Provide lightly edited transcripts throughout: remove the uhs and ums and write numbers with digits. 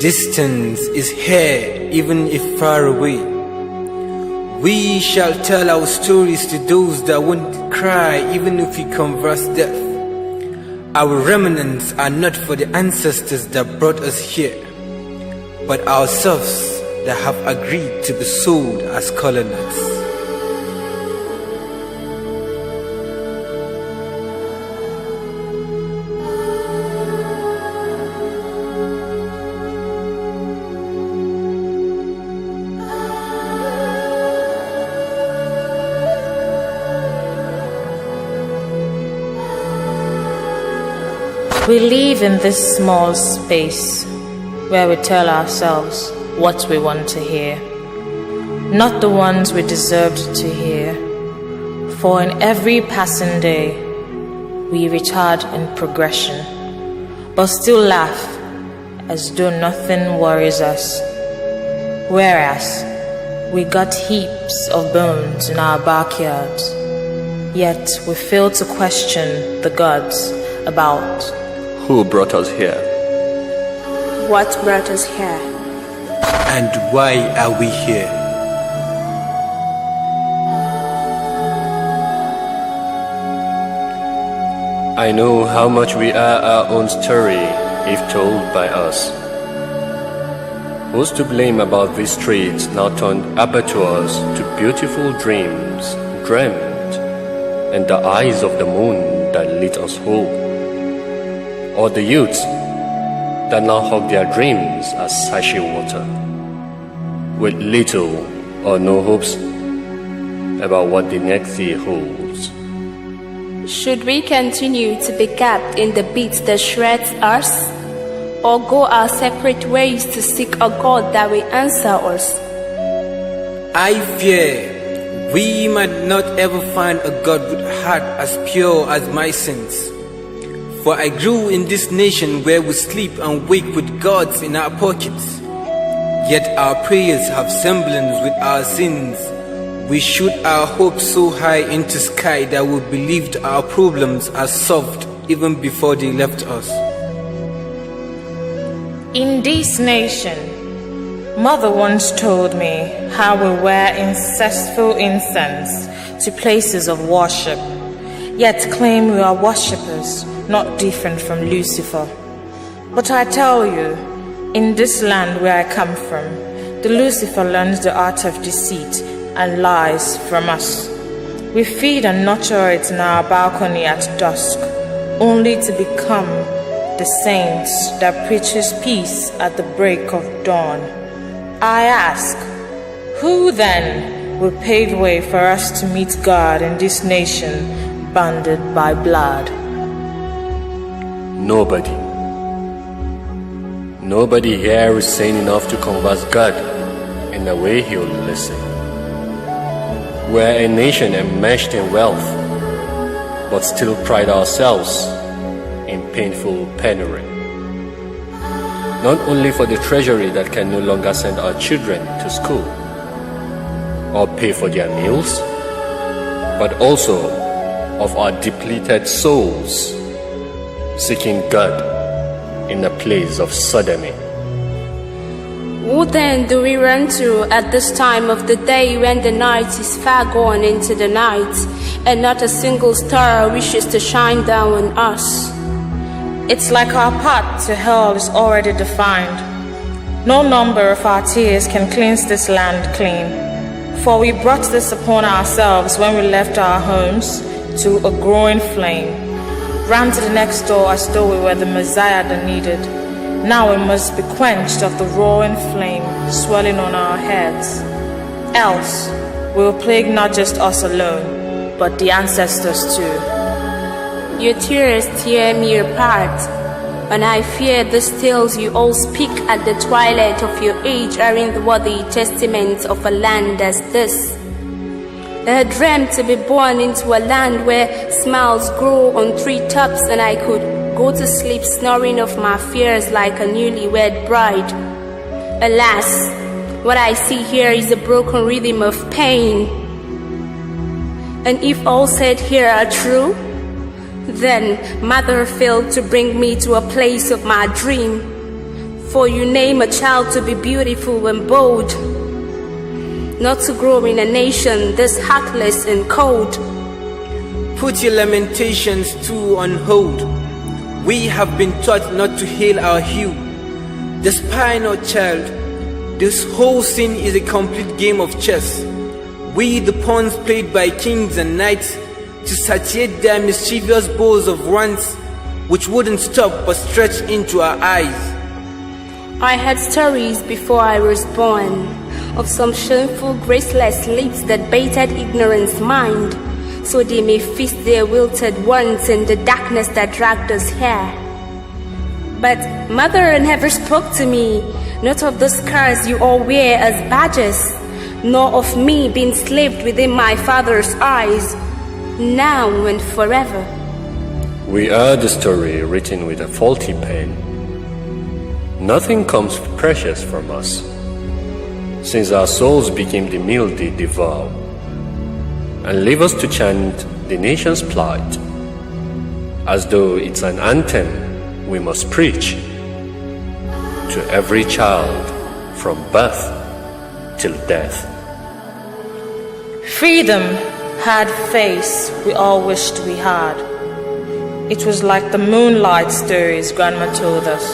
distance is here, even if far away. We shall tell our stories to those that won't cry, even if we converse death. Our remnants are not for the ancestors that brought us here, but ourselves that have agreed to be sold as colonists. We live in this small space where we tell ourselves what we want to hear, not the ones we deserved to hear. For in every passing day, we retard in progression, but still laugh as though nothing worries us. Whereas we got heaps of bones in our backyards, yet we fail to question the gods about who brought us here? What brought us here? And why are we here? I know how much we are our own story if told by us. Who's to blame about these streets now turned abattoirs to beautiful dreams dreamt, and the eyes of the moon that lit us whole? Or the youths that now hug their dreams as sachet water, with little or no hopes about what the next day holds. Should we continue to be gapped in the beats that shreds us, or go our separate ways to seek a God that will answer us? I fear we might not ever find a God with a heart as pure as my sins. For I grew in this nation where we sleep and wake with gods in our pockets. Yet our prayers have semblance with our sins. We shoot our hopes so high into sky that we believed our problems are solved even before they left us. in this nation. Mother once told me how we wear incestful incense to places of worship, yet claim we are worshippers, not different from Lucifer. But I tell you, in this land where I come from, the Lucifer learns the art of deceit and lies from us. We feed and nurture it in our balcony at dusk, only to become the saints that preaches peace at the break of dawn. I ask, who then will pave the way for us to meet God in this nation bounded by blood? Nobody. Nobody here is sane enough to converse God in a way he'll listen. We're a nation enmeshed in wealth, but still pride ourselves in painful penury. Not only for the treasury that can no longer send our children to school or pay for their meals, but also of our depleted souls seeking God in a place of sodomy. Who then do we run to at this time of the day when the night is far gone into the night and not a single star wishes to shine down on us? It's like our path to hell is already defined. No number of our tears can cleanse this land clean, for we brought this upon ourselves when we left our homes to a growing flame, ran to the next door as though we were the Messiah that needed. Now we must be quenched of the roaring flame swelling on our heads. Else we will plague not just us alone, but the ancestors too. Your tears tear me apart, and I fear these tales you all speak at the twilight of your age aren't worthy testaments of a land as this. I had dreamt to be born into a land where smiles grow on treetops and I could go to sleep snoring off my fears like a newlywed bride. Alas, what I see here is a broken rhythm of pain. And if all said here are true, then Mother failed to bring me to a place of my dream. For you name a child to be beautiful and bold, not to grow in a nation this heartless and cold. Put your lamentations too on hold. We have been taught not to hail our hue. Despise not, child, this whole scene is a complete game of chess. We the pawns played by kings and knights to satiate their mischievous bows of wants, which wouldn't stop but stretch into our eyes. I had stories before I was born of some shameful, graceless lips that baited ignorance mind, so they may feast their wilted ones in the darkness that dragged us here. But mother never spoke to me, not of the scars you all wear as badges, nor of me being slaved within my father's eyes, now and forever. We are the story written with a faulty pen. Nothing comes precious from us, since our souls became the meal they devour, and leave us to chant the nation's plight, as though it's an anthem we must preach to every child from birth till death. Freedom had face we all wished we had. It was like the moonlight stories Grandma told us,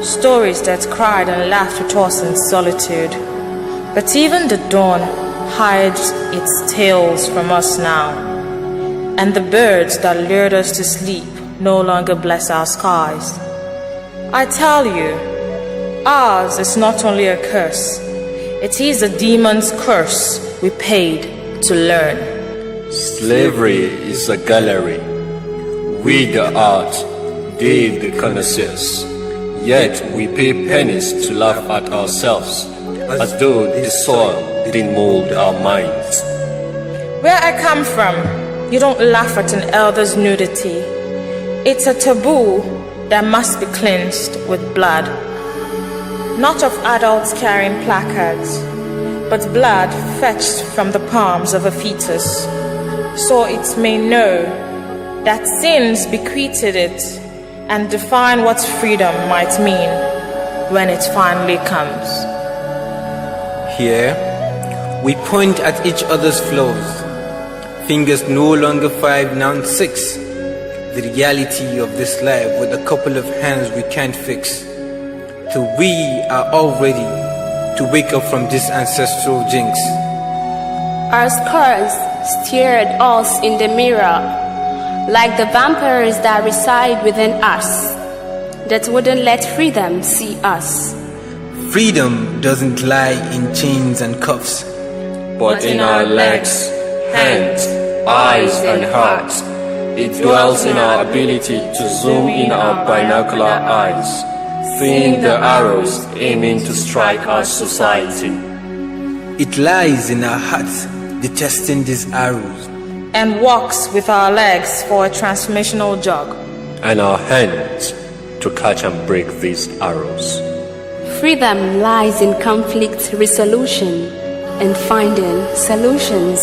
stories that cried and laughed with us in solitude. But even the dawn hides its tales from us now, and the birds that lured us to sleep no longer bless our skies. I tell you, ours is not only a curse, it is a demon's curse we paid to learn. Slavery is a gallery. We the art, they the connoisseurs. Yet we pay pennies to laugh at ourselves, as though the soil didn't mold our minds. Where I come from, you don't laugh at an elder's nudity. It's a taboo that must be cleansed with blood. Not of adults carrying placards, but blood fetched from the palms of a fetus, so it may know that sins bequeathed it and define what freedom might mean when it finally comes. Here, we point at each other's flaws. Fingers no longer 5, now 6. The reality of this life with a couple of hands we can't fix. Till we are all ready to wake up from this ancestral jinx. Our scars stare at us in the mirror, like the vampires that reside within us, that wouldn't let freedom see us. Freedom doesn't lie in chains and cuffs, but in our legs, hands, eyes, and hearts. It dwells in our ability to zoom in our binocular eyes, seeing the arrows aiming to strike our society. It lies in our hearts, detesting these arrows, and walks with our legs for a transformational jog, and our hands to catch and break these arrows. Freedom lies in conflict resolution and finding solutions.